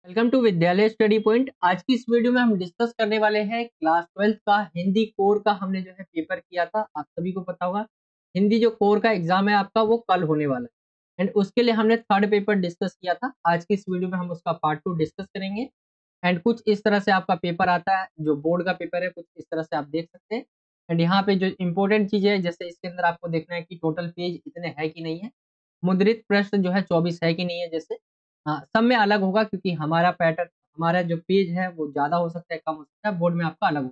Welcome to विद्यालय study point. आज की इस वीडियो में हम डिस्कस करने वाले हैं क्लास 12th का हिंदी कोर का। हमने जो है पेपर किया था, आप सभी को पता होगा। हिंदी जो कोर का एग्जाम है आपका वो कल होने वाला है एंड उसके लिए हमने थर्ड पेपर डिस्कस किया था। आज की इस वीडियो में हम उसका पार्ट 2 डिस्कस करेंगे एंड कुछ इस तरह से आपका पेपर आता है, जो बोर्ड का पेपर है कुछ इस तरह से आप देख सकते हैं। एंड यहाँ पे जो इंपॉर्टेंट चीज है, जैसे इसके अंदर आपको देखना है कि टोटल पेज इतने है कि नहीं है, मुद्रित प्रश्न जो है 24 है कि नहीं है। जैसे हाँ, सब में अलग होगा क्योंकि हमारा पैटर्न, हमारा जो पेज है वो ज्यादा हो सकता है, कम हो सकता है, बोर्ड में आपका अलग हो।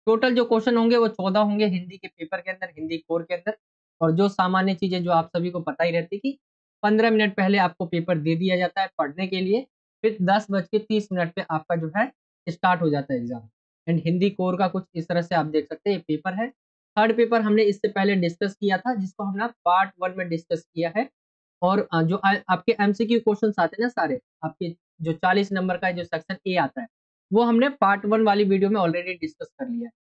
टोटल जो क्वेश्चन होंगे वो 14 होंगे हिंदी के पेपर के अंदर, हिंदी कोर के अंदर। और जो सामान्य चीजें जो आप सभी को पता ही रहती कि 15 मिनट पहले आपको पेपर दे दिया जाता है पढ़ने के लिए, फिर 10:30 पे आपका जो है स्टार्ट हो जाता है एग्जाम। एंड हिंदी कोर का कुछ इस तरह से आप देख सकते हैं ये पेपर है। थर्ड पेपर हमने इससे पहले डिस्कस किया था, जिसको हमने पार्ट 1 में डिस्कस किया है। और जो आपके एमसीक्यू क्वेश्चंस आते हैं ना सारे, आपके जो 40 नंबर का जो सेक्शन ए आता है, वो हमने पार्ट 1 वाली वीडियो में ऑलरेडी डिस्कस कर लिया है।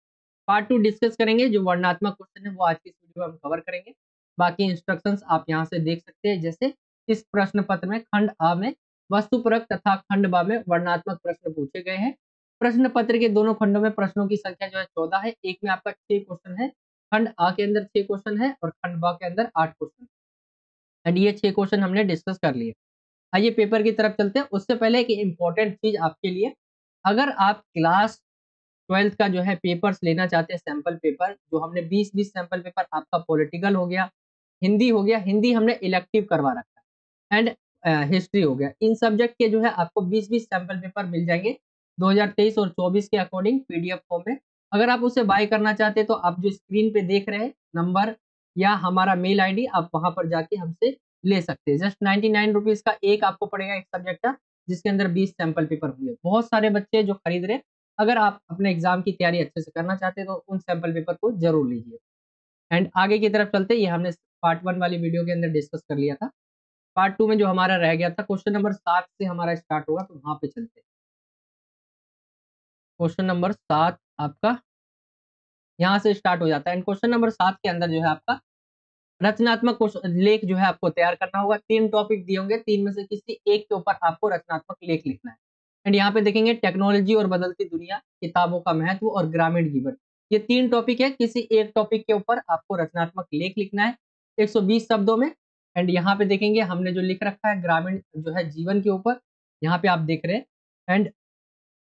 पार्ट 2 डिस्कस करेंगे, जो वर्णनात्मक क्वेश्चन है वो आज की इस वीडियो में हम कवर करेंगे। बाकी इंस्ट्रक्शंस आप यहाँ से देख सकते हैं। जैसे इस प्रश्न पत्र में खंड आ में वस्तुपरक तथा खंड बा में वर्णनात्मक प्रश्न पूछे गए हैं। प्रश्न पत्र के दोनों खंडों में प्रश्नों की संख्या जो है 14 है, एक में आपका 6 क्वेश्चन है। खंड आ के अंदर 6 क्वेश्चन है और खंड बा के अंदर 8 क्वेश्चन। एंड ये 6 क्वेश्चन हमने डिस्कस कर लिए। आइए पेपर की तरफ चलते हैं। उससे पहले एक इंपॉर्टेंट चीज आपके लिए, अगर आप क्लास 12th का जो है पेपर्स लेना चाहते हैं, सैंपल पेपर, जो हमने 20-20 सैंपल पेपर, आपका पॉलिटिकल हो गया, हिंदी हो गया, हिंदी हमने इलेक्टिव करवा रखा है, एंड हिस्ट्री हो गया, इन सब्जेक्ट के जो है आपको 20-20 सैंपल पेपर मिल जाएंगे 2023 और 24 के अकॉर्डिंग पीडीएफ फॉर्म में। अगर आप उसे बाय करना चाहते हैं तो आप जो स्क्रीन पे देख रहे हैं नंबर या हमारा मेल आईडी, आप वहां पर जाके हमसे ले सकते हैं। जस्ट 99 रुपीज का एक आपको पड़ेगा एक सब्जेक्ट का, जिसके अंदर 20 सैंपल पेपर होंगे। बहुत सारे बच्चे जो खरीद रहे हैं, अगर आप अपने एग्जाम की तैयारी अच्छे से करना चाहते हैं तो उन सैंपल पेपर को जरूर लीजिए। एंड आगे की तरफ चलते, ये हमने पार्ट 1 वाली वीडियो के अंदर डिस्कस कर लिया था। पार्ट 2 में जो हमारा रह गया था, क्वेश्चन नंबर 7 से हमारा स्टार्ट होगा, तो वहां पे चलते हैं। क्वेश्चन नंबर 7 आपका यहाँ से स्टार्ट हो जाता है। एंड क्वेश्चन नंबर 7 के अंदर जो है आपका रचनात्मक लेख जो है आपको तैयार करना होगा। 3 टॉपिक दिए होंगे, 3 में से किसी एक के ऊपर आपको रचनात्मक लेख लिखना है। एंड यहाँ पे देखेंगे टेक्नोलॉजी और बदलती दुनिया, किताबों का महत्व और ग्रामीण जीवन। ये 3 टॉपिक है, किसी एक टॉपिक के ऊपर आपको रचनात्मक लेख लिखना है 120 शब्दों में। एंड यहाँ पे देखेंगे हमने जो लिख रखा है ग्रामीण जो है जीवन के ऊपर, यहाँ पे आप देख रहे हैं। एंड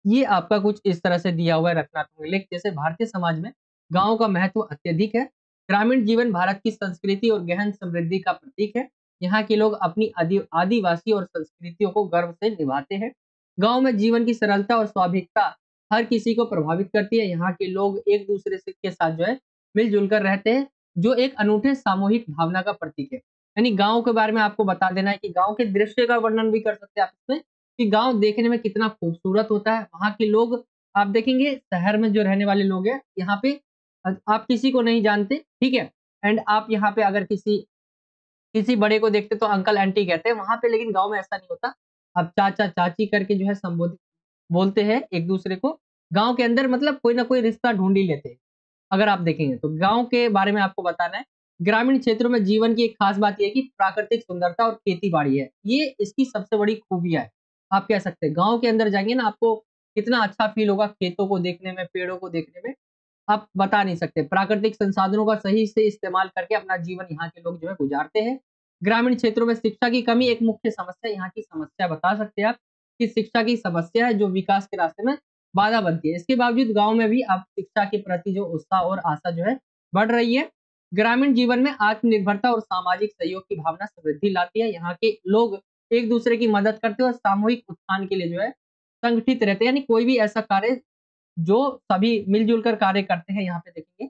ये आपका कुछ इस तरह से दिया हुआ है रचनात्मक लेख। जैसे भारतीय समाज में गांव का महत्व अत्यधिक है। ग्रामीण जीवन भारत की संस्कृति और गहन समृद्धि का प्रतीक है। यहाँ के लोग अपनी आदिवासी और संस्कृतियों को गर्व से निभाते हैं। गांव में जीवन की सरलता और स्वाभाविकता हर किसी को प्रभावित करती है। यहाँ के लोग एक दूसरे से के साथ जो है मिलजुल कर रहते हैं, जो एक अनूठे सामूहिक भावना का प्रतीक है। यानी गांव के बारे में आपको बता देना है कि गांव के दृश्य का वर्णन भी कर सकते हैं आप इसमें, कि गांव देखने में कितना खूबसूरत होता है। वहाँ के लोग आप देखेंगे, शहर में जो रहने वाले लोग हैं यहाँ पे आप किसी को नहीं जानते, ठीक है। एंड आप यहाँ पे अगर किसी किसी बड़े को देखते तो अंकल आंटी कहते हैं वहां पे, लेकिन गांव में ऐसा नहीं होता। आप चाचा चाची करके जो है संबोधित बोलते हैं एक दूसरे को। गांव के अंदर मतलब कोई ना कोई रिश्ता ढूंढ ही लेते हैं। अगर आप देखेंगे तो गांव के बारे में आपको बताना है। ग्रामीण क्षेत्रों में जीवन की एक खास बात यह है कि प्राकृतिक सुंदरता और खेती बाड़ी है, ये इसकी सबसे बड़ी खूबियां है। आप कह सकते हैं गांव के अंदर जाएंगे ना, आपको कितना अच्छा फील होगा खेतों को देखने में, पेड़ों को देखने में। आप बता नहीं सकते। प्राकृतिक संसाधनों का सही से इस्तेमाल करके अपना जीवन यहाँ के लोग जो है गुजारते हैं। ग्रामीण क्षेत्रों में शिक्षा की कमी एक मुख्य समस्या, यहाँ की समस्या बता सकते हैं आप कि शिक्षा की समस्या है जो विकास के रास्ते में बाधा बनती है। इसके बावजूद गांव में भी अब शिक्षा के प्रति जो उत्साह और आशा जो है बढ़ रही है। ग्रामीण जीवन में आत्मनिर्भरता और सामाजिक सहयोग की भावना समृद्धि लाती है। यहाँ के लोग एक दूसरे की मदद करते हैं और सामूहिक उत्थान के लिए जो है संगठित रहते हैं। यानी कोई भी ऐसा कार्य जो सभी मिलजुल कर कार्य करते हैं, यहाँ पे देखेंगे।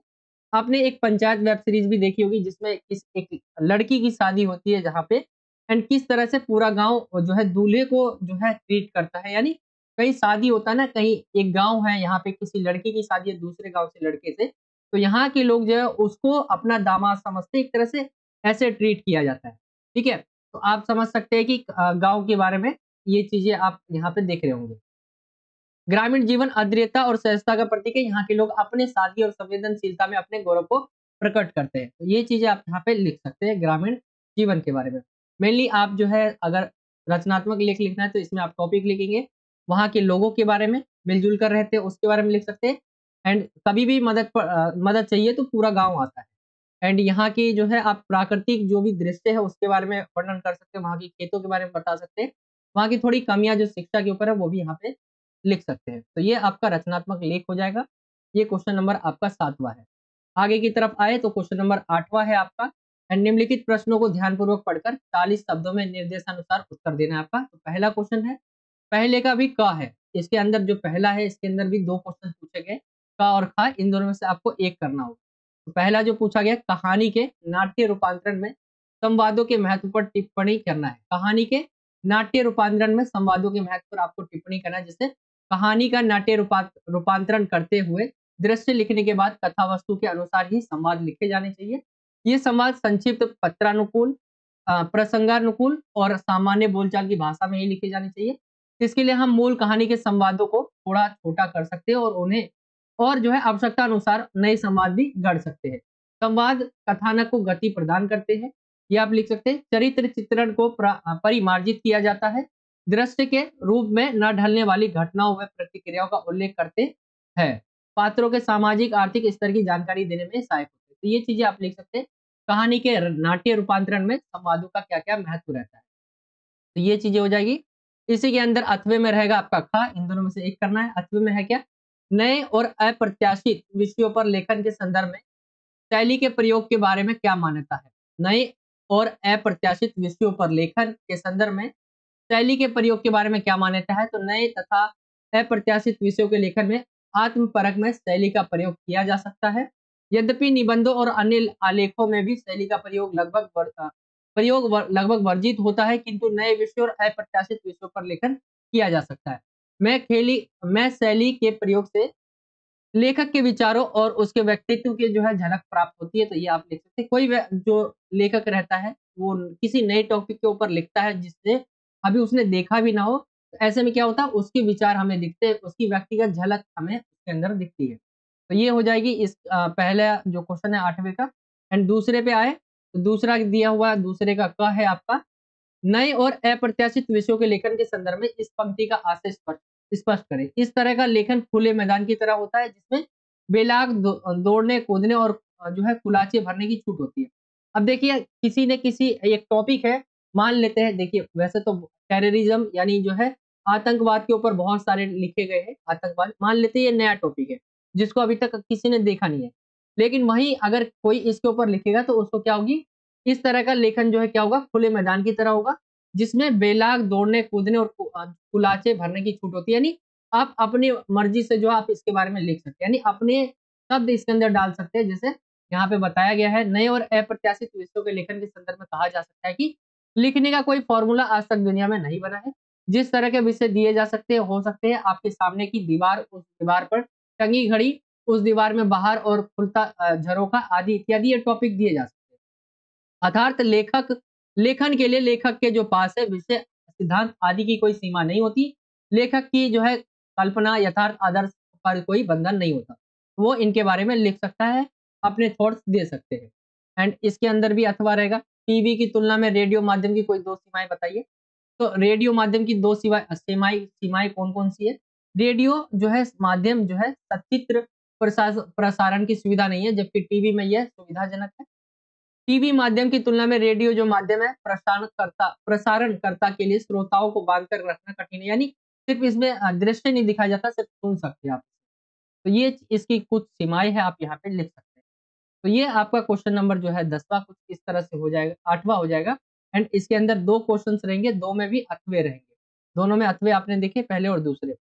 आपने एक पंचायत वेब सीरीज भी देखी होगी, जिसमें किस एक लड़की की शादी होती है जहाँ पे, एंड किस तरह से पूरा गांव जो है दूल्हे को जो है ट्रीट करता है। यानी कहीं शादी होता है ना, कहीं एक गांव है, यहाँ पे किसी लड़की की शादी है दूसरे गांव से लड़के से, तो यहाँ के लोग जो है उसको अपना दामाद समझते, एक तरह से ऐसे ट्रीट किया जाता है, ठीक है। तो आप समझ सकते हैं कि गांव के बारे में ये चीजें आप यहाँ पे देख रहे होंगे। ग्रामीण जीवन अद्रियता और सहजता का प्रतीक है। यहाँ के लोग अपने सादगी और संवेदनशीलता में अपने गौरव को प्रकट करते हैं। तो ये चीजें आप यहाँ पे लिख सकते हैं ग्रामीण जीवन के बारे में। मेनली आप जो है अगर रचनात्मक लेख लिखना है तो इसमें आप टॉपिक लिखेंगे, वहाँ के लोगों के बारे में, मिलजुल कर रहते हैं उसके बारे में लिख सकते हैं। एंड कभी भी मदद चाहिए तो पूरा गाँव आता है। एंड यहाँ की जो है आप प्राकृतिक जो भी दृश्य है उसके बारे में वर्णन कर सकते हैं, वहाँ की खेतों के बारे में बता सकते हैं, वहाँ की थोड़ी कमियाँ जो शिक्षा के ऊपर है वो भी यहाँ पे लिख सकते हैं। तो ये आपका रचनात्मक लेख हो जाएगा। ये क्वेश्चन नंबर आपका 7वां है। आगे की तरफ आए तो क्वेश्चन नंबर 8वां है आपका। एंड निम्नलिखित प्रश्नों को ध्यानपूर्वक पढ़कर 40 शब्दों में निर्देशानुसार उत्तर देना है आपका। तो पहला क्वेश्चन है, पहले का भी क है। इसके अंदर जो पहला है इसके अंदर भी 2 क्वेश्चन पूछे गए। क और ख इन दोनों में से आपको एक करना होगा। तो पहला जो पूछा गया, कहानी के नाट्य रूपांतरण में संवादों के महत्व पर टिप्पणी करना है। कहानी के नाट्य रूपांतरण में संवादों के महत्व पर आपको टिप्पणी करना है, जिससे कहानी का नाट्य रूपांतरण करते हुए दृश्य लिखने के बाद कथा वस्तु के अनुसार ही संवाद लिखे जाने चाहिए। ये संवाद संक्षिप्त, पत्रानुकूल, प्रसंगानुकूल और सामान्य बोलचाल की भाषा में ही लिखे जाने चाहिए। इसके लिए हम मूल कहानी के संवादों को थोड़ा छोटा कर सकते हैं और उन्हें और जो है आवश्यकता अनुसार नए संवाद भी गढ़ सकते हैं। संवाद कथानक को गति प्रदान करते हैं। ये आप लिख सकते हैं। चरित्र चित्रण को परिमार्जित किया जाता है। दृश्य के रूप में न ढलने वाली घटनाओं व प्रतिक्रियाओं का उल्लेख करते हैं। पात्रों के सामाजिक आर्थिक स्तर की जानकारी देने में सहायक होते हैं। तो ये चीजें आप लिख सकते हैं। कहानी के नाट्य रूपांतरण में संवादों का क्या-क्या महत्व रहता है। तो ये चीजें हो जाएगी। इसी के अंदर अथवे में रहेगा आपका ख, इन दोनों में से एक करना है। अथवे में है क्या? नए और अप्रत्याशित विषयों पर लेखन के संदर्भ में शैली के प्रयोग के बारे में क्या मान्यता है? नए और अप्रत्याशित विषयों पर लेखन के संदर्भ में शैली के प्रयोग के बारे में क्या मान्यता है? तो नए तथा अप्रत्याशित विषयों के लेखन में आत्मपरक में शैली का प्रयोग किया जा सकता है। यद्यपि निबंधों और अन्य आलेखों में भी शैली का प्रयोग लगभग वर्जित होता है, किंतु नए विषयों और अप्रत्याशित विषयों पर लेखन किया जा सकता है। मैं शैली के प्रयोग से लेखक के विचारों और उसके व्यक्तित्व की जो है झलक प्राप्त होती है। तो ये आप लिख सकते हैं। कोई जो लेखक रहता है वो किसी नए टॉपिक के ऊपर लिखता है जिससे अभी उसने देखा भी ना हो, तो ऐसे में क्या होता है उसके विचार हमें दिखते हैं, उसकी व्यक्तिगत झलक हमें उसके अंदर दिखती है। तो ये हो जाएगी इस पहला जो क्वेश्चन है 8वें का। एंड दूसरे पे आए तो दूसरा दिया हुआ है, दूसरे का क है आपका। नए और अप्रत्याशित विषयों के लेखन के संदर्भ में इस पंक्ति का आशय स्पष्ट स्पष्ट करें। इस तरह का लेखन खुले मैदान की तरह होता है, जिसमें बेलाग दौड़ने, कूदने और जो है कुलाचे भरने की छूट होती है। अब देखिए किसी ने किसी एक टॉपिक है, मान लेते हैं, देखिए वैसे तो टेररिज्म यानी जो है आतंकवाद के ऊपर बहुत सारे लिखे गए हैं, आतंकवाद मान लेते हैं ये नया टॉपिक है, जिसको अभी तक किसी ने देखा नहीं है। लेकिन वहीं अगर कोई इसके ऊपर लिखेगा तो उसको क्या होगी, इस तरह का लेखन जो है क्या होगा, खुले मैदान की तरह होगा, जिसमें बेलाग दौड़ने, कूदने और कुलाचे भरने की छूट होती है। यानी आप अपनी मर्जी से जो आप इसके बारे में लिख सकते हैं, यानी अपने शब्द इसके अंदर डाल सकते हैं। जैसे यहाँ पे बताया गया है, नए और अप्रत्याशित विषयों के लेखन के संदर्भ में कहा जा सकता है कि लिखने का कोई फॉर्मूला आज तक दुनिया में नहीं बना है। जिस तरह के विषय दिए जा सकते हैं, हो सकते हैं आपके सामने की दीवार, उस दीवार पर टंगी घड़ी, उस दीवार में बाहर और खुलता झरोखा आदि इत्यादि ये टॉपिक दिए जा सकते हैं। अर्थात लेखन के लिए लेखक के जो पास है विषय, सिद्धांत आदि की कोई सीमा नहीं होती। लेखक की जो है कल्पना, यथार्थ, आदर्श पर कोई बंधन नहीं होता। वो इनके बारे में लिख सकता है, अपने थॉट्स दे सकते हैं। एंड इसके अंदर भी अथवा रहेगा। टीवी की तुलना में रेडियो माध्यम की कोई 2 सीमाएँ बताइए। तो रेडियो माध्यम की 2 सीमाएँ सीमाएँ कौन-कौन सी है? रेडियो जो है माध्यम जो है सचित्र प्रसारण की सुविधा नहीं है, जबकि टीवी में यह सुविधाजनक है। टीवी माध्यम की तुलना में रेडियो जो माध्यम है प्रसारणकर्ता के लिए श्रोताओं को बांध कर रखना कठिन है। यानी सिर्फ इसमें दृश्य नहीं दिखाया जाता, सिर्फ सुन सकते हैं आप। तो ये इसकी कुछ सीमाएँ हैं, आप यहाँ पे लिख सकते हैं। तो ये आपका क्वेश्चन नंबर जो है 10वां कुछ इस तरह से हो जाएगा, 8वां हो जाएगा। एंड इसके अंदर 2 क्वेश्चंस रहेंगे, 2 में भी अथवे रहेंगे। दोनों में अथवे आपने देखे, पहले और दूसरे।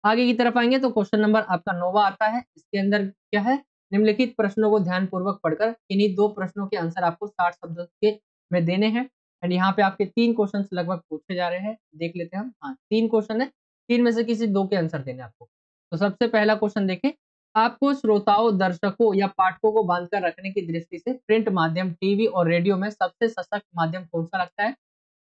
आगे की तरफ आएँगे तो क्वेश्चन नंबर आपका 9वां आता है। इसके अंदर क्या है? निम्नलिखित प्रश्नों को ध्यानपूर्वक पढ़कर इन्हीं 2 प्रश्नों के आंसर आपको 60 शब्दों के में देने हैं। एंड यहाँ पे आपके 3 क्वेश्चन्स लगभग पूछे जा रहे हैं। देख लेते हैं हम। हाँ, 3 क्वेश्चन है, 3 में से किसी 2 के आंसर देने हैं आपको। तो सबसे पहला क्वेश्चन देखें, आपको श्रोताओं, दर्शकों या पाठकों को बाँध कर रखने की दृष्टि से प्रिंट माध्यम, टीवी और रेडियो में सबसे सशक्त माध्यम कौन-सा लगता है?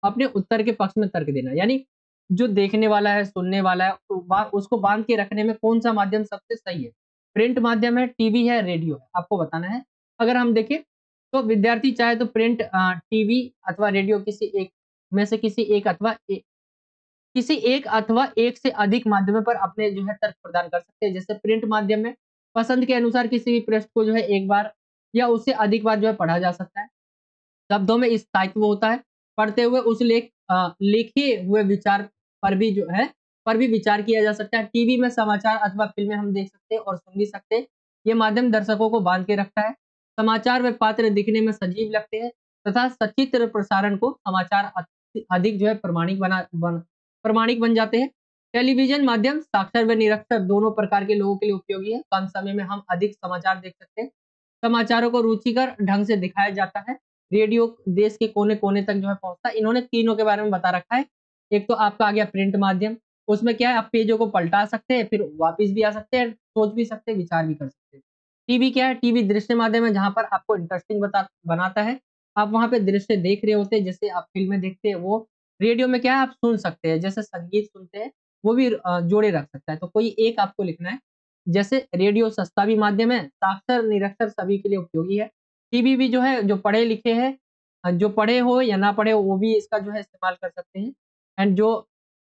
अपने उत्तर के पक्ष में तर्क देना। यानी जो देखने वाला है, सुनने वाला है, तो उसको बाँध के रखने में कौन-सा माध्यम सबसे सही है? प्रिंट माध्यम है, टीवी है, रेडियो है, आपको बताना है। अगर हम देखें तो विद्यार्थी चाहे तो प्रिंट टीवी अथवा रेडियो किसी एक में से किसी एक अथवा एक से अधिक माध्यमों पर अपने जो है तर्क प्रदान कर सकते हैं। जैसे प्रिंट माध्यम में पसंद के अनुसार किसी भी पृष्ठ को जो है एक बार या उससे अधिक बार जो है पढ़ा जा सकता है। शब्दों में स्थायित्व होता है। पढ़ते हुए उस लिखे हुए विचार पर भी विचार किया जा सकता है। टीवी में समाचार अथवा फ़िल्में हम देख सकते हैं और सुन भी सकते हैं। ये माध्यम दर्शकों को बाँध के रखता है। समाचार में पात्र दिखने में सजीव लगते हैं तथा सचित्र प्रसारण को समाचार अधिक जो है प्रामाणिक बन जाते हैं। टेलीविज़न माध्यम साक्षर व निरक्षर दोनों प्रकार के लोगों के लिए उपयोगी है। कम समय में हम अधिक समाचार देख सकते हैं। समाचारों को रुचिकर ढंग से दिखाया जाता है। रेडियो देश के कोने-कोने तक जो है पहुँचता है। इन्होंने तीनों के बारे में बता रखा है। एक तो आपका आ गया प्रिंट माध्यम, उसमें क्या है आप पेजों को पलटा सकते हैं, फिर वापस भी आ सकते हैं, सोच भी सकते हैं, विचार भी कर सकते हैं। टीवी क्या है? टीवी दृश्य माध्यम है जहाँ पर आपको इंटरेस्टिंग बनाता है। आप वहाँ पे दृश्य देख रहे होते हैं, जैसे आप फ़िल्में देखते हैं वो। रेडियो में क्या है आप सुन सकते हैं, जैसे संगीत सुनते हैं, वो भी जोड़े रख सकता है। तो कोई एक आपको लिखना है। जैसे रेडियो सस्ता भी माध्यम है, साक्षर निरक्षर सभी के लिए उपयोगी है। टीवी भी जो है जो पढ़े लिखे हैं जो पढ़े हो या ना पढ़े हो वो भी इसका जो है इस्तेमाल कर सकते हैं। एंड जो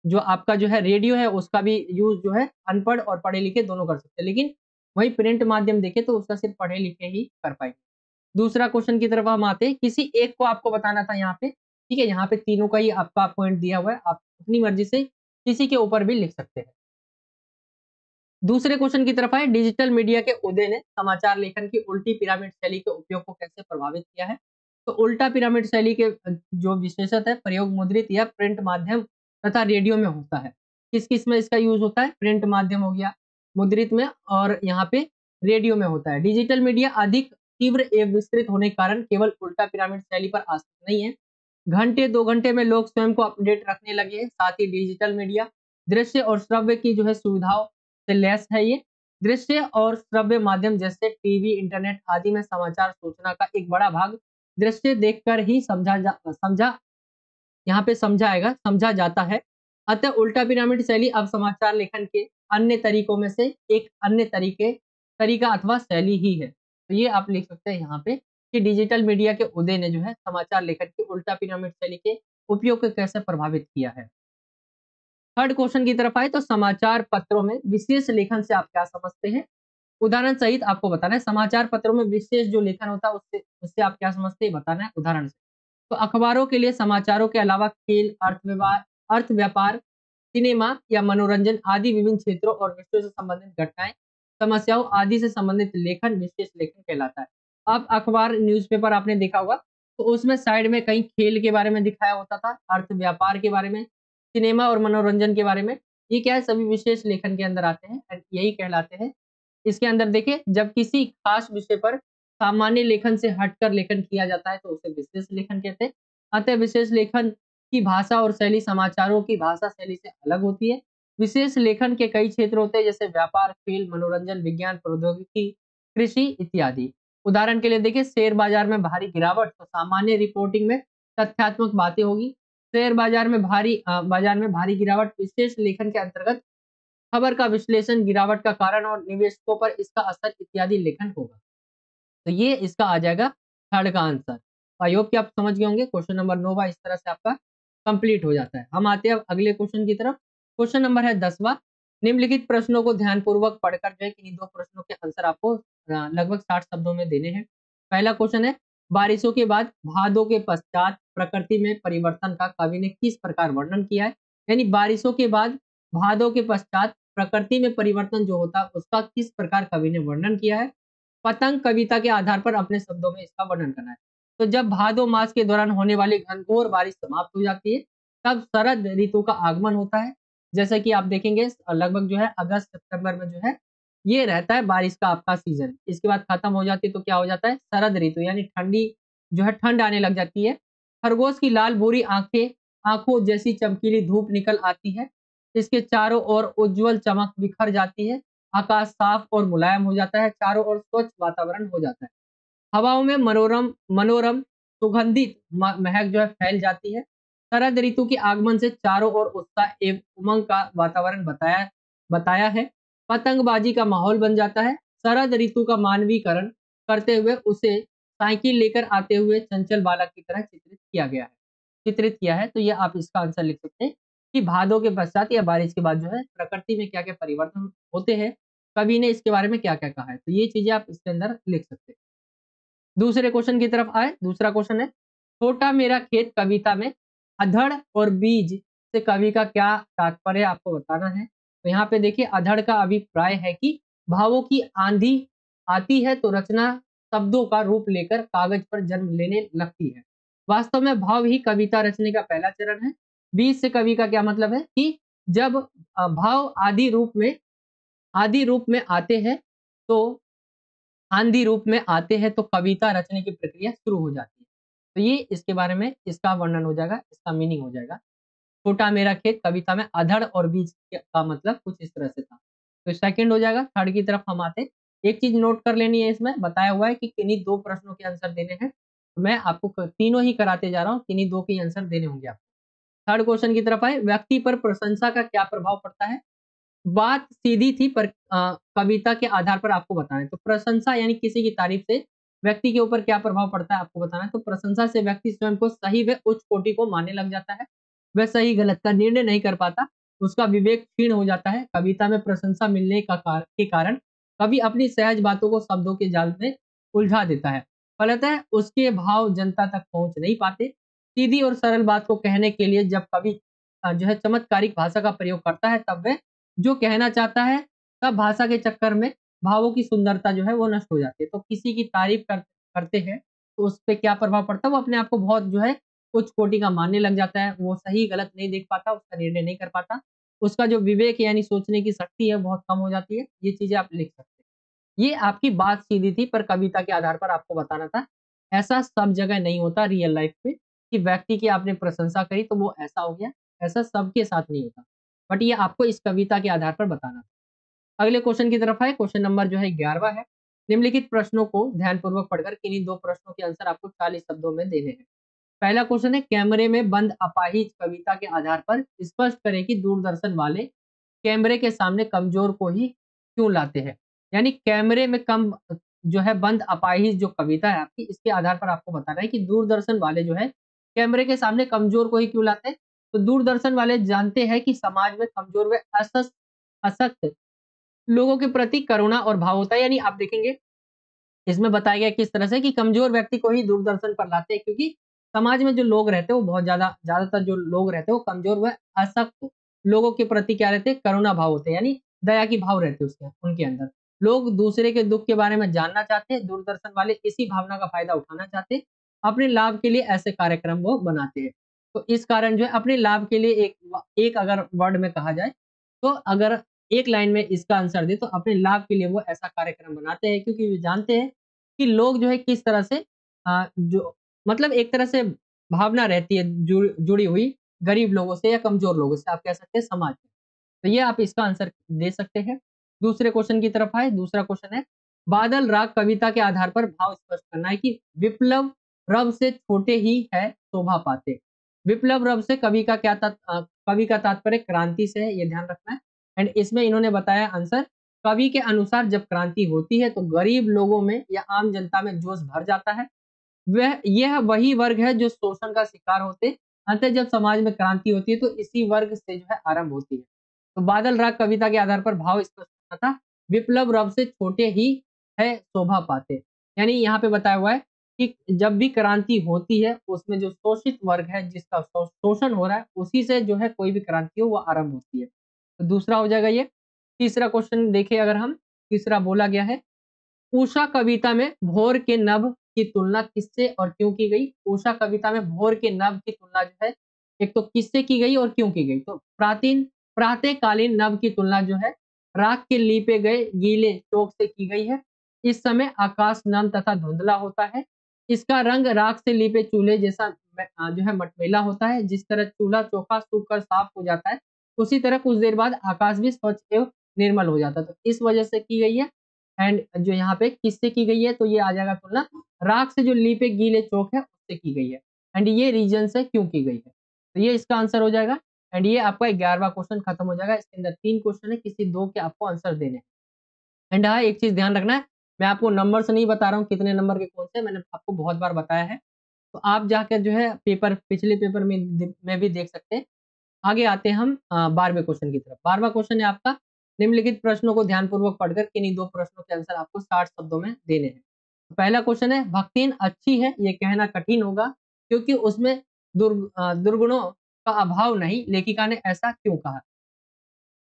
जो आपका जो है रेडियो है उसका भी यूज़ जो है अनपढ़ और पढ़े लिखे दोनों कर सकते हैं। लेकिन वहीं प्रिंट माध्यम देखें तो उसका सिर्फ पढ़े लिखे ही कर पाएँगे। दूसरा क्वेश्चन की तरफ हम आते हैं, किसी एक को आपको बताना था यहाँ पे, ठीक है? यहाँ पे तीनों का ही आपका पॉइंट दिया हुआ है, आप अपनी मर्ज़ी से किसी के ऊपर भी लिख सकते हैं। दूसरे क्वेश्चन की तरफ आए, डिजिटल मीडिया के उदय ने समाचार लेखन की उल्टी पिरामिड शैली के उपयोग को कैसे प्रभावित किया है? तो उल्टा पिरामिड शैली के जो विशेषत है प्रयोग मुद्रित या प्रिंट माध्यम तथा रेडियो में होता है। किस-किस में इसका यूज़ होता है? प्रिंट माध्यम हो गया, मुद्रित में और यहाँ पे रेडियो में होता है। डिजिटल मीडिया अधिक तीव्र एवं विस्तृत होने के कारण केवल उल्टा पिरामिड शैली पर आश्रित नहीं है। घंटे 2 घंटे में लोग स्वयं को अपडेट रखने लगे हैं। साथ ही डिजिटल मीडिया दृश्य और श्रव्य की जो है सुविधाओं से लैस है ये। दृश्य और श्रव्य माध्यम जैसे टीवी, इंटरनेट आदि में समाचार सूचना का एक बड़ा भाग दृश्य देखकर ही समझा जाता है। अतः उल्टा पिरामिड शैली अब समाचार लेखन के अन्य तरीकों में से एक अन्य तरीका अथवा शैली ही है। तो ये आप लिख सकते हैं यहाँ पे कि डिजिटल मीडिया के उदय ने जो है समाचार लेखन की उल्टा पिरामिड शैली के उपयोग को कैसे प्रभावित किया है। थर्ड क्वेश्चन की तरफ आए तो समाचार पत्रों में विशेष लेखन से आप क्या समझते हैं? उदाहरण सहित आपको बताना है। समाचार पत्रों में विशेष जो लेखन होता है उससे उससे आप क्या समझते हैं बताना है उदाहरण से। तो अखबारों के लिए समाचारों के अलावा खेल, अर्थ व्यापार, सिनेमा या मनोरंजन आदि विभिन्न क्षेत्रों और विषयों से संबंधित घटनाएं, समस्याओं आदि से संबंधित लेखन विशेष लेखन कहलाता है। अब अखबार न्यूज़पेपर आपने देखा होगा तो उसमें साइड में कहीं खेल के बारे में दिखाया होता था, अर्थ व्यापार के बारे में, सिनेमा और मनोरंजन के बारे में। ये क्या है सभी विशेष लेखन के अंदर आते हैं एंड यही कहलाते हैं। इसके अंदर देखिए जब किसी खास विषय पर सामान्य लेखन से हटकर लेखन किया जाता है तो उसे विशेष लेखन कहते हैं। अतः विशेष लेखन की भाषा और शैली समाचारों की भाषा शैली से अलग होती है। विशेष लेखन के कई क्षेत्र होते हैं जैसे व्यापार, खेल, मनोरंजन, विज्ञान, प्रौद्योगिकी, कृषि इत्यादि। उदाहरण के लिए देखिए शेयर बाजार में भारी गिरावट तो सामान्य रिपोर्टिंग में तथ्यात्मक बातें होगी। शेयर बाजार में भारी गिरावट विशेष लेखन के अंतर्गत खबर का विश्लेषण, गिरावट का कारण और निवेशकों पर इसका असर इत्यादि लेखन होगा। तो ये इसका आ जाएगा थर्ड का आंसर। आई होप कि आप समझ गए होंगे। क्वेश्चन नंबर 9 इस तरह से आपका कंप्लीट हो जाता है। हम आते हैं अब अगले क्वेश्चन की तरफ। क्वेश्चन नंबर है 10वां। निम्नलिखित प्रश्नों को ध्यानपूर्वक पढ़कर जो है कि इन 2 प्रश्नों के आंसर आपको लगभग 60 शब्दों में देने हैं। पहला क्वेश्चन है बारिशों के बाद भादों के पश्चात प्रकृति में परिवर्तन का कवि ने किस प्रकार वर्णन किया है? यानी बारिशों के बाद भादों के पश्चात प्रकृति में परिवर्तन जो होता है उसका किस प्रकार कवि ने वर्णन किया है? पतंग कविता के आधार पर अपने शब्दों में इसका वर्णन करना है। तो जब भादो मास के दौरान होने वाली घनघोर बारिश समाप्त हो जाती है, तब शरद ऋतु का आगमन होता है। जैसा कि आप देखेंगे लगभग जो है अगस्त सितंबर में जो है ये रहता है बारिश का आपका सीजन। इसके बाद खत्म हो जाती है तो क्या हो जाता है शरद ऋतु यानी ठंडी जो है ठंड आने लग जाती है। खरगोश की लाल भूरी आंखों जैसी चमकीली धूप निकल आती है। इसके चारों ओर उज्जवल चमक बिखर जाती है। आकाश साफ और मुलायम हो जाता है। चारों ओर स्वच्छ वातावरण हो जाता है। हवाओं में मनोरम मनोरम सुगंधित महक जो है फैल जाती है। शरद ऋतु के आगमन से चारों ओर उत्साह एवं उमंग का वातावरण बताया बताया है। पतंगबाजी का माहौल बन जाता है। शरद ऋतु का मानवीकरण करते हुए उसे साइकिल लेकर आते हुए चंचल बालक की तरह चित्रित किया गया है। चित्रित किया है, तो ये आप इसका आंसर लिख सकते हैं कि भादों के पश्चात या बारिश के बाद जो है प्रकृति में क्या-क्या परिवर्तन होते हैं, कवि ने इसके बारे में क्या-क्या कहा है। तो ये चीज़ें आप इसके अंदर लिख सकते हैं। दूसरे क्वेश्चन की तरफ आए, दूसरा क्वेश्चन है, छोटा मेरा खेत कविता में अधड़ और बीज से कवि का क्या तात्पर्य आपको बताना है। तो यहाँ पे देखिए अधड़ का अभिप्राय है कि भावों की आंधी आती है तो रचना शब्दों का रूप लेकर कागज पर जन्म लेने लगती है। वास्तव में भाव ही कविता रचने का पहला चरण है। बीज से कवि का क्या मतलब है कि जब भाव आदि रूप में आते हैं तो आंधी रूप में आते हैं तो कविता रचने की प्रक्रिया शुरू हो जाती है। तो ये इसके बारे में इसका वर्णन हो जाएगा, इसका मीनिंग हो जाएगा। छोटा मेरा खेत कविता में अधड़ और बीज का मतलब कुछ इस तरह से था। तो सेकंड हो जाएगा। थर्ड की तरफ हम आते हैं। एक चीज नोट कर लेनी है, इसमें बताया हुआ है कि किन्हीं 2 प्रश्नों के आंसर देने हैं। मैं आपको तीनों ही कराते जा रहा हूँ, किन्हीं 2 के ही आंसर देने होंगे आपको। थर्ड क्वेश्चन की तरफ आए, व्यक्ति पर प्रशंसा का क्या प्रभाव पड़ता है? बात सीधी थी पर कविता के आधार पर आपको बताना है। तो प्रशंसा यानी किसी की तारीफ से व्यक्ति के ऊपर क्या प्रभाव पड़ता है आपको बताना है। तो प्रशंसा से व्यक्ति स्वयं को सही व उच्च कोटि को मानने लग जाता है। वह सही गलत का निर्णय नहीं कर पाता। उसका विवेक क्षीण हो जाता है। कविता में प्रशंसा मिलने के कारण कवि अपनी सहज बातों को शब्दों के जाल में उलझा देता है। फलतः उसके भाव जनता तक पहुंच नहीं पाते। सीधी और सरल बात को कहने के लिए जब कवि जो है चमत्कारिक भाषा का प्रयोग करता है तब वह जो कहना चाहता है, तब भाषा के चक्कर में भावों की सुंदरता जो है वो नष्ट हो जाती है। तो किसी की तारीफ करते हैं तो उस पे क्या प्रभाव पड़ता है, वो अपने आप को बहुत जो है उच्च कोटि का मानने लग जाता है। वो सही गलत नहीं देख पाता, उसका निर्णय नहीं कर पाता। उसका जो विवेक यानी सोचने की शक्ति है बहुत कम हो जाती है। ये चीज़ें आप लिख सकते हैं। ये आपकी बात सीधी थी पर कविता के आधार पर आपको बताना था। ऐसा सब जगह नहीं होता रियल लाइफ में कि व्यक्ति की आपने प्रशंसा करी तो वो ऐसा हो गया, ऐसा सबके साथ नहीं होता। बट ये आपको इस कविता के आधार पर बताना था। अगले क्वेश्चन की तरफ आए, क्वेश्चन नंबर जो है 11वां है। निम्नलिखित प्रश्नों को ध्यानपूर्वक पढ़कर किन्हीं 2 प्रश्नों के आंसर आपको 40 शब्दों में देने हैं। पहला क्वेश्चन है, कैमरे में बंद अपाहिज कविता के आधार पर स्पष्ट करें कि दूरदर्शन वाले कैमरे के सामने कमजोर को ही क्यों लाते हैं। यानी कैमरे में कम जो है बंद अपाहिज जो कविता है आपकी, इसके आधार पर आपको बताना है कि दूरदर्शन वाले जो है कैमरे के सामने कमजोर को ही क्यों लाते हैं। तो दूरदर्शन वाले जानते हैं कि समाज में कमजोर व अशक्त लोगों के प्रति करुणा और भाव होता है। यानी आप देखेंगे इसमें बताया गया किस तरह से कि कमजोर व्यक्ति को ही दूरदर्शन पर लाते हैं, क्योंकि समाज में जो लोग रहते हैं वो बहुत ज्यादातर जो लोग रहते हैं वो कमजोर व अशक्त लोगों के प्रति क्या रहते हैं, करुणा भाव होते हैं। यानी दया की भाव रहते हैं उसके उनके अंदर। लोग दूसरे के दुख के बारे में जानना चाहते हैं। दूरदर्शन वाले इसी भावना का फायदा उठाना चाहते हैं। अपने लाभ के लिए ऐसे कार्यक्रम वो बनाते हैं। तो इस कारण जो है अपने लाभ के लिए एक अगर वर्ड में कहा जाए तो अगर एक लाइन में इसका आंसर दे तो अपने लाभ के लिए वो ऐसा कार्यक्रम बनाते हैं, क्योंकि वो जानते हैं कि लोग जो है किस तरह से जो मतलब एक तरह से भावना रहती है जुड़ी हुई गरीब लोगों से या कमजोर लोगों से, आप कह सकते हैं समाज में। तो ये आप इसका आंसर दे सकते हैं। दूसरे क्वेश्चन की तरफ आए। दूसरा क्वेश्चन है, बादल राग कविता के आधार पर भाव स्पष्ट करना है कि विप्लव रब से छोटे ही है शोभा पाते। विप्लव रब से कवि का तात्पर्य क्रांति से है, ये ध्यान रखना है। एंड इसमें इन्होंने बताया आंसर, कवि के अनुसार जब क्रांति होती है तो गरीब लोगों में या आम जनता में जोश भर जाता है। यह वही वर्ग है जो शोषण का शिकार होते। अंततः जब समाज में क्रांति होती है तो इसी वर्ग से जो है आरंभ होती है। तो बादल राग कविता के आधार पर भाव स्पष्ट करना था, विप्लव रब से छोटे ही है शोभा पाते। यानी यहाँ पे बताया हुआ है कि जब भी क्रांति होती है उसमें जो शोषित वर्ग है जिसका शोषण हो रहा है उसी से जो है कोई भी क्रांति हो वो आरंभ होती है। तो दूसरा हो जाएगा ये। तीसरा क्वेश्चन देखिए अगर हम, तीसरा बोला गया है, उषा कविता में भोर के नभ की तुलना किससे और क्यों की गई। उषा कविता में भोर के नभ की तुलना जो है एक तो किससे की गई और क्यों की गई। तो प्रातःकालीन नभ की तुलना जो है राख के लीपे गए गीले चौक से की गई है। इस समय आकाश नम तथा धुंधला होता है। इसका रंग राख से लीपे चूल्हे जैसा जो है मटमैला होता है। जिस तरह चूल्हा चोखा सूखकर साफ हो जाता है उसी तरह कुछ देर बाद आकाश भी स्वच्छ एवं निर्मल हो जाता है। तो इस वजह से की गई है। एंड जो यहाँ पे किससे की गई है तो ये आ जाएगा तुलना राख से जो लीपे गीले चौक है उससे की गई है। एंड ये रीजन से क्यों की गई है, तो ये इसका आंसर हो जाएगा। एंड ये आपका 11वां क्वेश्चन खत्म हो जाएगा। इसके अंदर 3 क्वेश्चन है, किसी 2 के आपको आंसर देने हैं। एंड हाँ, एक चीज ध्यान रखना है, मैं आपको नंबर से नहीं बता रहा हूँ कितने नंबर के कौन से, मैंने आपको बहुत बार बताया है तो आप जाकर जो है पेपर पिछले पेपर में भी देख सकते हैं। आगे आते हैं हम 12वें क्वेश्चन की तरफ। 12वां क्वेश्चन है आपका, निम्नलिखित प्रश्नों को ध्यानपूर्वक पढ़कर किन्हीं दो प्रश्नों के आंसर आपको 60 शब्दों में देने हैं। तो पहला क्वेश्चन है, भक्तिन अच्छी है ये कहना कठिन होगा क्योंकि उसमें दुर्गुणों का अभाव नहीं, लेखिका ने ऐसा क्यों कहा?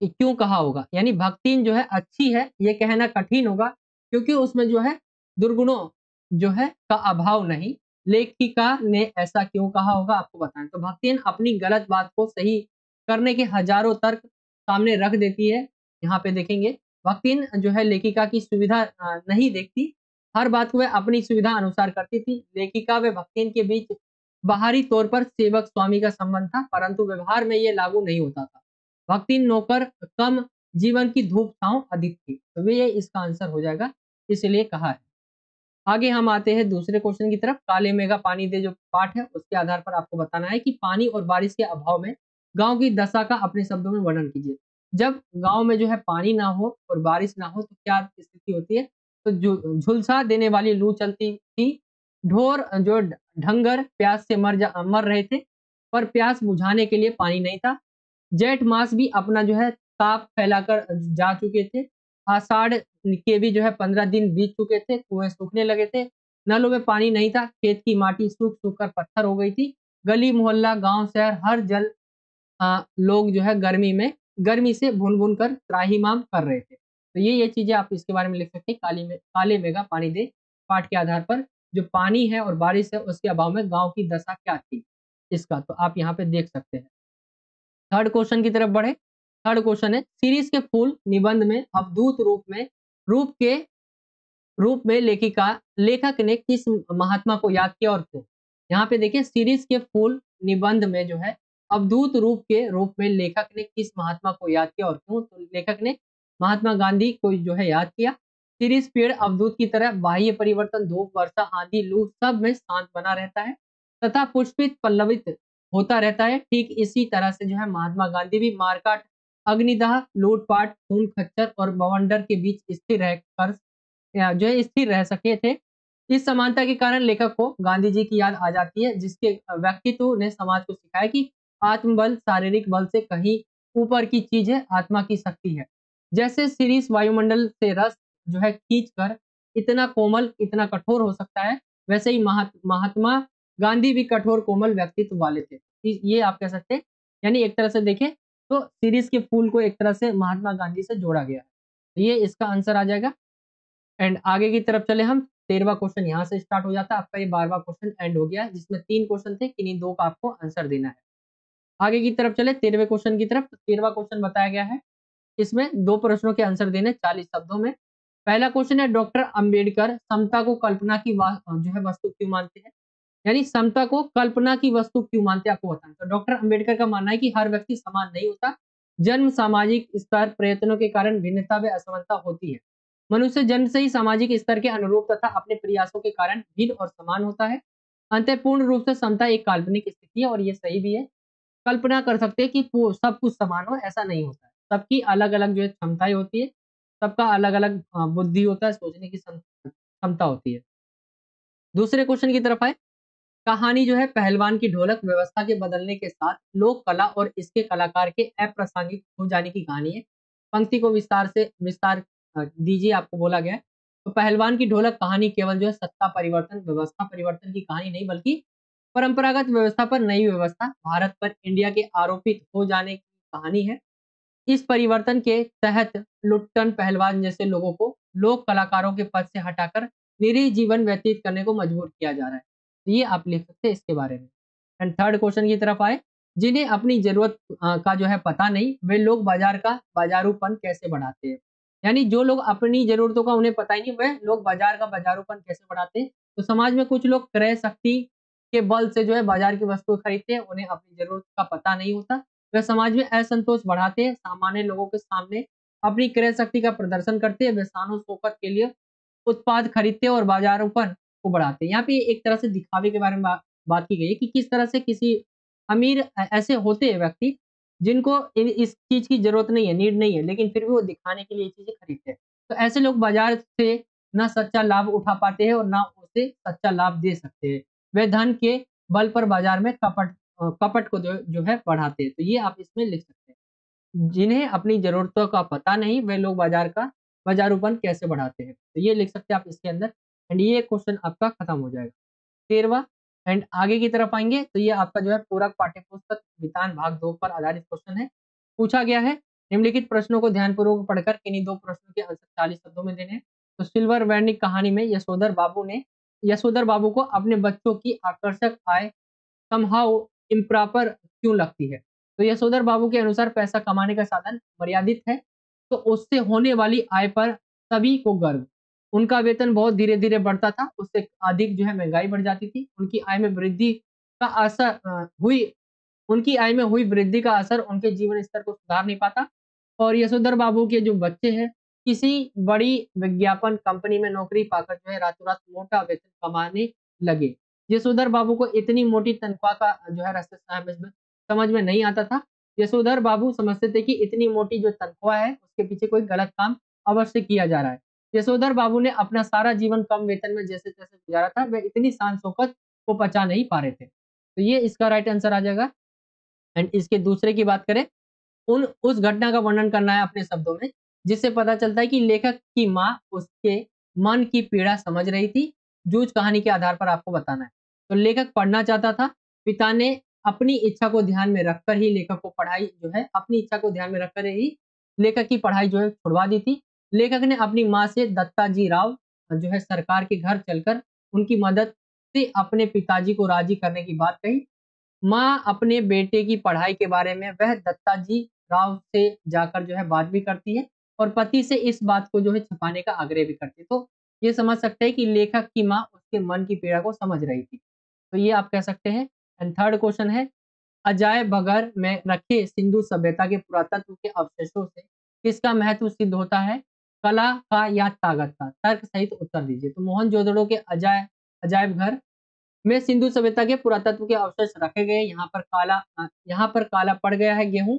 कि क्यों कहा होगा? यानी भक्तिन जो है अच्छी है ये कहना कठिन होगा क्योंकि उसमें जो है दुर्गुणों जो है का अभाव नहीं, लेखिका ने ऐसा क्यों कहा होगा आपको बताना है। तो भक्तिन अपनी गलत बात को सही करने के हजारों तर्क सामने रख देती है। यहाँ पे देखेंगे भक्तिन जो है लेखिका की सुविधा नहीं देखती, हर बात को वह अपनी सुविधा अनुसार करती थी। लेखिका व भक्तिन के बीच बाहरी तौर पर सेवक स्वामी का संबंध था, परंतु व्यवहार में ये लागू नहीं होता था। भक्ति नौकर कम, जीवन की धूप छांव अधिक थी। तो ये इसका आंसर हो जाएगा, इसलिए कहा है। आगे हम आते हैं दूसरे क्वेश्चन की तरफ। काले मेघा पानी दे जो पाठ है उसके आधार पर आपको बताना है कि पानी और बारिश के अभाव में गांव की दशा का अपने शब्दों में वर्णन कीजिए। जब गांव में जो है पानी ना हो और बारिश ना हो तो क्या स्थिति होती है? तो झुलसा देने वाली लू चलती थी। ढोर जो ढंगर प्यास से मर रहे थे, पर प्यास बुझाने के लिए पानी नहीं था। जेठ मास भी अपना जो है ताप फैलाकर जा चुके थे। आषाढ़ के भी जो है 15 दिन बीत चुके थे, कुएं सूखने लगे थे, नलों में पानी नहीं था, खेत की माटी सूख सूख कर पत्थर हो गई थी। गली मोहल्ला गांव शहर हर जल लोग जो है गर्मी से भून भून कर त्राहिमाम कर रहे थे। तो ये चीजें आप इसके बारे में लिख सकते हैं। काले मेघा पानी दे पाठ के आधार पर जो पानी है और बारिश है उसके अभाव में गांव की दशा क्या थी इसका, तो आप यहाँ पे देख सकते हैं। थर्ड क्वेश्चन की तरफ बढ़े। थर्ड क्वेश्चन है, सीरीज के फूल निबंध में अवधूत रूप के रूप में लेखक ने किस महात्मा को याद किया और क्यों? यहाँ पे देखिए सीरीज के फूल निबंध में जो है अवधूत रूप में लेखक ने किस महात्मा को याद किया और क्यों? तो लेखक ने महात्मा गांधी को जो है याद किया। सीरीज पेड़ अवधूत की तरह बाह्य परिवर्तन धूप वर्षा आंधी लू सब में शांत बना रहता है तथा पुष्पित पल्लवित होता रहता है। ठीक इसी तरह से जो है महात्मा गांधी भी मारकाट अग्निदाह लूटपाट खून खच्चर और बवंडर के बीच स्थिर रहकर जो है स्थिर रह सके थे। इस समानता के कारण लेखक को गांधी जी की याद आ जाती है, जिसके व्यक्तित्व ने समाज को सिखाया कि आत्मबल शारीरिक बल से कहीं ऊपर की चीज है, आत्मा की शक्ति है। जैसे शिरीष वायुमंडल से रस जो है खींच कर इतना कोमल इतना कठोर हो सकता है, वैसे ही महात्मा गांधी भी कठोर कोमल व्यक्तित्व वाले थे। ये आप कह सकते हैं। यानी एक तरह से देखें तो शिरीष के फूल को एक तरह से महात्मा गांधी से जोड़ा गया है। ये इसका आंसर आ जाएगा। एंड आगे की तरफ चले हम। 13वां क्वेश्चन यहाँ से स्टार्ट हो जाता है। आपका ये 12वां क्वेश्चन एंड हो गया, जिसमें 3 क्वेश्चन थे, किन्हीं 2 का आपको आंसर देना है। आगे की तरफ चले 13वें क्वेश्चन की तरफ। 13वां क्वेश्चन बताया गया है, इसमें 2 प्रश्नों के आंसर देने 40 शब्दों में। पहला क्वेश्चन है, डॉक्टर अंबेडकर समता को कल्पना की जो है वस्तु क्यों मानते हैं? यानी समता को कल्पना की वस्तु क्यों मानते हैं आपको बताना। तो डॉक्टर अंबेडकर का मानना है कि हर व्यक्ति समान नहीं होता, जन्म सामाजिक स्तर प्रयत्नों के कारण भिन्नता व असमानता होती है। मनुष्य जन्म से ही सामाजिक स्तर के अनुरूप तथा अपने प्रयासों के कारण भिन्न और समान होता है। अंतः पूर्ण रूप से समता एक काल्पनिक स्थिति है और ये सही भी है। कल्पना कर सकते हैं कि सब कुछ समान हो, ऐसा नहीं होता है। सबकी अलग अलग जो है क्षमताएं होती है, सबका अलग अलग बुद्धि होता है, सोचने की क्षमता होती है। दूसरे क्वेश्चन की तरफ आए। कहानी जो है पहलवान की ढोलक व्यवस्था के बदलने के साथ लोक कला और इसके कलाकार के अप्रासंगिक हो जाने की कहानी है। पंक्ति को विस्तार दीजिए आपको बोला गया है। तो पहलवान की ढोलक कहानी केवल जो है सत्ता परिवर्तन व्यवस्था परिवर्तन की कहानी नहीं, बल्कि परंपरागत व्यवस्था पर नई व्यवस्था भारत पर इंडिया के आरोपित हो जाने की कहानी है। इस परिवर्तन के तहत लुट्टन पहलवान जैसे लोगों को लोक कलाकारों के पद से हटाकर निरीह जीवन व्यतीत करने को मजबूर किया जा रहा है। तो ये आप लिख सकते हैं इसके बारे में। एंड थर्ड क्वेश्चन की तरफ आए। जिन्हें अपनी जरूरत का जो है पता नहीं, वे लोग बाजार का बाजारूपन कैसे बढ़ाते हैं? यानी जो लोग अपनी जरूरतों का उन्हें पता ही नहीं, वह लोग बाजार का बाजारूपन कैसे बढ़ाते हैं? तो समाज में कुछ लोग क्रय शक्ति के बल से जो है बाजार की वस्तु खरीदते हैं, उन्हें अपनी जरूरत का पता नहीं होता। वह समाज में असंतोष बढ़ाते हैं, सामान्य लोगों के सामने अपनी क्रय शक्ति का प्रदर्शन करते हैं, वे शानो शौकत के लिए उत्पाद खरीदते हैं और बाजारोपन को बढ़ाते हैं। यहाँ पे एक तरह से दिखावे के बारे में बात की गई है कि किस तरह से किसी अमीर ऐसे होते हैं व्यक्ति जिनको इस चीज की जरूरत नहीं है, नीड नहीं है, लेकिन फिर भी वो दिखाने के लिए ये चीजें खरीदते हैं। तो ऐसे लोग बाजार से ना सच्चा लाभ उठा पाते हैं और ना उसे सच्चा लाभ दे सकते हैं। वे धन के बल पर बाजार में कपट को जो है बढ़ाते हैं। तो ये आप इसमें लिख सकते हैं। जिन्हें अपनी जरूरतों का पता नहीं, वे लोग बाजारूपन कैसे बढ़ाते हैं। तो ये लिख सकते हैं आप इसके अंदर। एंड ये क्वेश्चन आपका खत्म हो जाएगा। 13वां एंड आगे की तरफ आएंगे तो ये आपका जो है पूरक पाठ्यपुस्तक वितान भाग 2 पर आधारित क्वेश्चन है। पूछा गया है निम्नलिखित प्रश्नों को ध्यानपूर्वक पढ़कर किन्हीं दो प्रश्नों के आंसर 40 शब्दों में देने हैं। तो सिल्वर वैनिक कहानी में यशोधर बाबू को अपने बच्चों की आकर्षक आय समहाउ इम्प्रॉपर क्यों लगती है। तो यशोधर बाबू के अनुसार पैसा कमाने का साधन मर्यादित है, तो उससे होने वाली आय पर सभी को गर्व। उनका वेतन बहुत धीरे धीरे बढ़ता था, उससे अधिक जो है महंगाई बढ़ जाती थी। का असर हुई उनकी आय में हुई वृद्धि का असर उनके जीवन स्तर को सुधार नहीं पाता। और यशोधर बाबू के जो बच्चे हैं किसी बड़ी विज्ञापन कंपनी में नौकरी पाकर जो है रातों रात मोटा वेतन कमाने लगे। यशोधर बाबू को इतनी मोटी तनख्वाह का जो है रहस्य समझ में नहीं आता था। यशोधर बाबू समझते थे कि इतनी मोटी जो तनख्वाह है उसके पीछे कोई गलत काम अवश्य किया जा रहा है। यशोधर बाबू ने अपना सारा जीवन कम वेतन में जैसे तैसे गुजारा था, वे इतनी शान शौकत को पचा नहीं पा रहे थे। तो ये इसका राइट आंसर आ जाएगा। एंड इसके दूसरे की बात करें, उस घटना का वर्णन करना है अपने शब्दों में, जिससे पता चलता है कि लेखक की माँ उसके मन की पीड़ा समझ रही थी। जूझ कहानी के आधार पर आपको बताना है। तो लेखक पढ़ना चाहता था, पिता ने अपनी इच्छा को ध्यान में रखकर ही लेखक को पढ़ाई जो है अपनी इच्छा को ध्यान में रखकर ही लेखक की पढ़ाई जो है छुड़वा दी थी। लेखक ने अपनी माँ से दत्ताजी राव जो है सरकार के घर चलकर उनकी मदद से अपने पिताजी को राजी करने की बात कही। माँ अपने बेटे की पढ़ाई के बारे में वह दत्ताजी राव से जाकर जो है बात भी करती है और पति से इस बात को जो है छिपाने का आग्रह भी करती है। तो ये समझ सकते हैं कि लेखक की माँ उसके मन की पीड़ा को समझ रही थी। तो ये आप कह सकते हैं। एंड थर्ड क्वेश्चन है, अजायब घर में रखे सिंधु सभ्यता के पुरातत्व के अवशेषों से किसका महत्व सिद्ध होता है, कला का या ताकत का। तर्क सहित उत्तर दीजिए। तो मोहनजोदड़ो के अजायब घर में सिंधु सभ्यता के पुरातत्व के अवशेष रखे गए। यहाँ पर काला पड़ गया है गेहूं,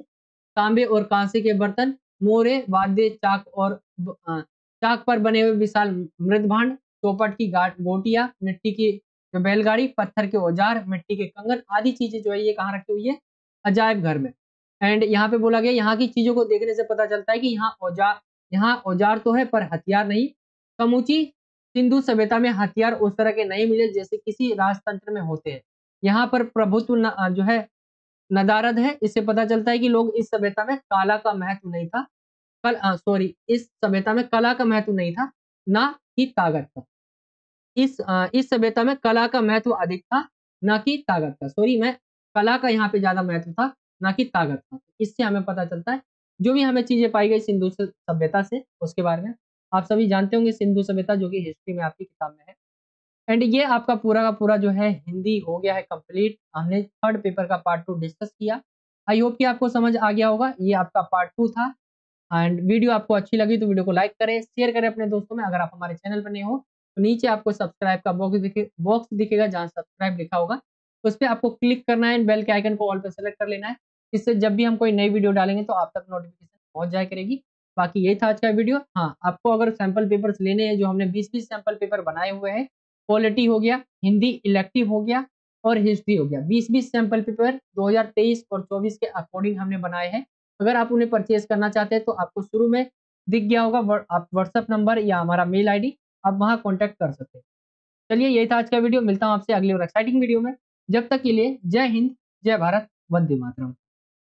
तांबे और कांसे के बर्तन, मोरे वाद्य चाक और चाक पर बने हुए विशाल मृद भांड, चौपट की गोटियां, मिट्टी की जो बैलगाड़ी, पत्थर के औजार, मिट्टी के कंगन आदि चीजें जो है ये कहाँ रखी हुई है, अजायब घर में। एंड यहाँ पे बोला गया यहाँ की चीजों को देखने से पता चलता है कि यहाँ औजार तो है पर हथियार नहीं। समूची सिंधु सभ्यता में हथियार उस तरह के नहीं मिले जैसे किसी राजतंत्र में होते हैं। यहाँ पर प्रभुत्व जो है नदारद है। इससे पता चलता है कि लोग इस सभ्यता में काला का महत्व नहीं था। इस सभ्यता में कला का महत्व नहीं था, ना कि ताकत का। इस सभ्यता में कला का महत्व अधिक था, ना कि ताकत का। मैं कला का यहाँ पे ज्यादा महत्व था, ना कि ताकत का। इससे हमें पता चलता है जो भी हमें चीजें पाई गई सिंधु सभ्यता से उसके बारे में। आप सभी जानते होंगे सिंधु सभ्यता जो कि हिस्ट्री में आपकी किताब में है। एंड ये आपका पूरा का पूरा जो है हिंदी हो गया है कंप्लीट। हमने थर्ड पेपर का पार्ट 2 डिस्कस किया। आई होप कि आपको समझ आ गया होगा। ये आपका पार्ट 2 था। एंड वीडियो आपको अच्छी लगी तो वीडियो को लाइक करें, शेयर करें अपने दोस्तों में। अगर आप हमारे चैनल पर नए हो तो नीचे आपको सब्सक्राइब का बॉक्स दिखेगा जहाँ सब्सक्राइब लिखा होगा, उस पर आपको क्लिक करना है। बेल के आइकन को ऑल पर सेलेक्ट कर लेना है। इससे जब भी हम कोई नई वीडियो डालेंगे तो आप तक नोटिफिकेशन पहुंच जाया करेगी। बाकी यही था आज का वीडियो। हाँ, आपको अगर सैंपल पेपर्स लेने हैं, जो हमने 20-20 सैंपल पेपर बनाए हुए हैं, पॉलिटी हो गया, हिंदी इलेक्टिव हो गया और हिस्ट्री हो गया, 20-20 सैंपल पेपर 2023 और 24 के अकॉर्डिंग हमने बनाए हैं। अगर आप उन्हें परचेज करना चाहते हैं तो आपको शुरू में दिख गया होगा आप व्हाट्सएप नंबर या हमारा मेल आईडी, आप वहां कांटेक्ट कर सकते हैं। चलिए यही था आज का वीडियो। मिलता हूं आपसे अगली और एक्साइटिंग वीडियो में। जब तक के लिए जय हिंद, जय भारत, वंदे मातरम।